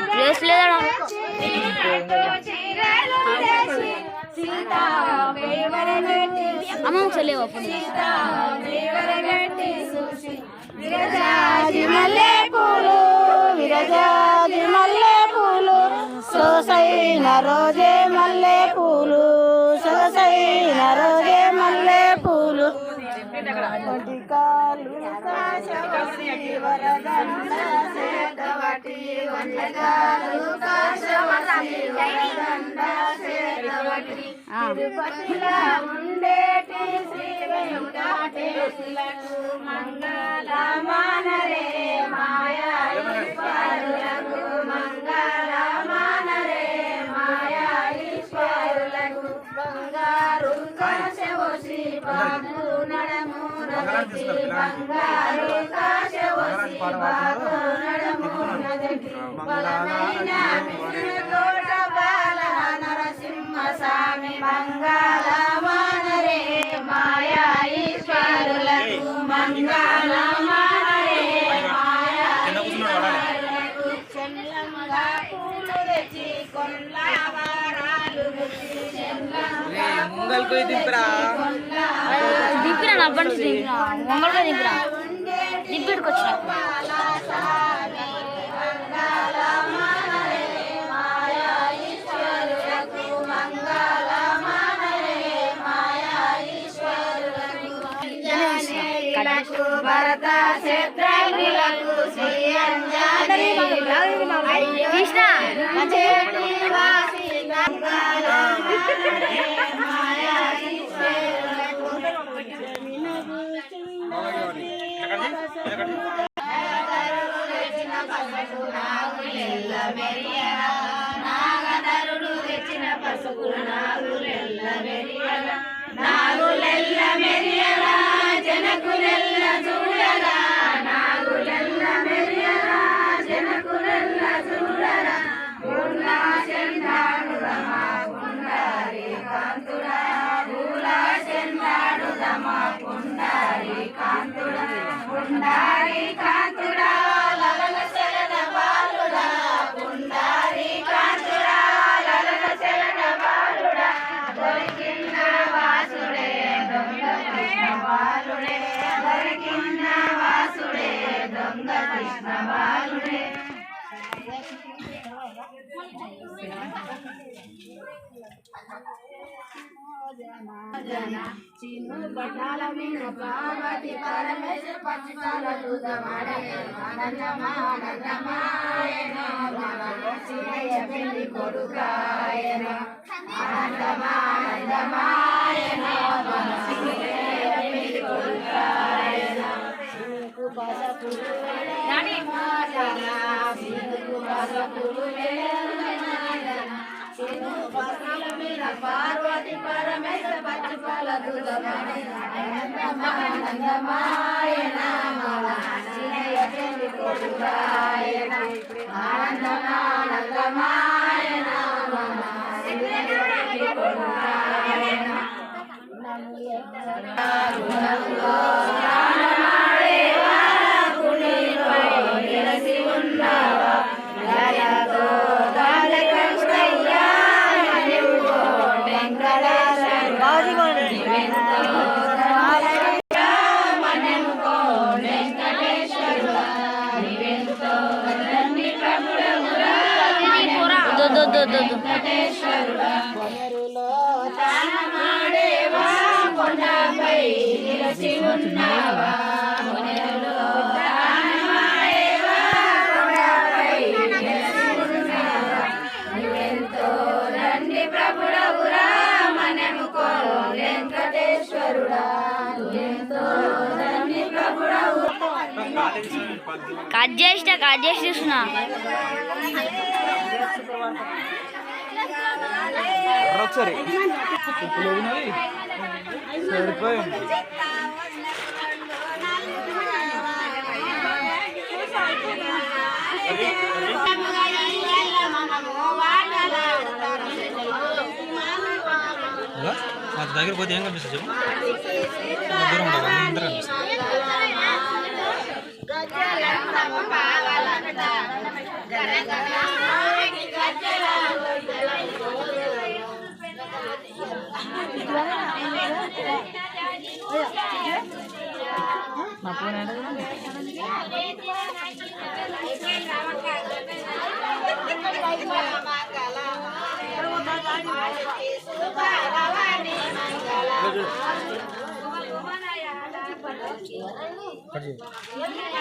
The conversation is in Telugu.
ప్లేస్ లేదా అమ్మ ఒకసారి లేవు విరజాజి మల్లె పూలు విరజాజి మల్లె పూలు సొగసైన రోజే మల్లె పూలు సొగసైన రోజే మల్లె పూలు కాలు కాశవటి వరదండ సేతవటి వందగాలు కాశవటి వరదండ సేతవటి తిరుపతిలో ఉండేటి శ్రీ వెంకటేశులకు మంగళమానరే మాయా ఈశ్వరులకు మంగళమానరే మాయా ఈశ్వరులకు బంగారు కాశవసి బాగు నడము నదటి బంగారు కాశవసి బాగు నడము నదటి బలమైన విష్ణుతోట బాల నరసింహ స్వామి మంగళమానరే మాయా ఈశ్వరులకు మంగళమానరే మాయా ఈశ్వరులకు చెల్లముగా పూలు తెచ్చి కొల్లావారాలు గుచ్చి చెల్లముగా దింపిరా నవ్వండి దింపిరా మంగళగా దింపిరా దింపిడికి వచ్చిన భరత శత్రులకు శ్రీ అంజనీ కృష్ణ మాయా ఈశ్వరులకు నాగధరుడు తెచ్చిన పసుపులు నాగులెల్ల మెరియరా నాగులెల్ల మెరియరా జనకులెల్ల చూడరా నాగులెల్ల మెరియరా జనకులెల్ల చూడరా పూర్ణా చంద్రాడుదమా పుండారి కాంతుడా పూలా చంద్రాడుదమా పుండారి కాంతుడా పుండారి కాంతుడా లలన చలన బాలుడా పుండారి కాంతుడా లలన చలన బాలుడా దొరికిన వాసుడే దొంగ కృష్ణ బాలుడే దొరికిన వాసుడే దొంగ కృష్ణ బాలుడే చిన్ను పట్టాల మీద పార్వతి పరమేశ్వర పచ్చిపాలలు ఆనందమానందమాయన చిన్నయ్య పెళ్లి కొడుకాయన ఆనందమానందమాయన చిన్నయ్య పెళ్లి కొడుకాయన సింకు పసపులు పార్వతి పరమేశ్వర పచ్చిపాల ఆనందమానందమాయన చిన్నయ్య పెళ్లి కొడుకాయన ఆనందమానందమాయన చిన్నయ్య పెళ్లి కొడుకాయన కొండపై నిలచి ఉన్నావా నువ్వెంతో రండి ప్రభుడవురా మనముకో వెంకటేశ్వరుడా నువ్వెంతో రండి ప్రభుడవు కట్ చేసి చూస్తున్నా ఒకసారి దగ్గర పోతే ఏం కనిపిస్తుంది చెప్పు దూరం ఉంటుంది అందరూ కనిపిస్తుంది మా ఫోన్ కట్ చేయి.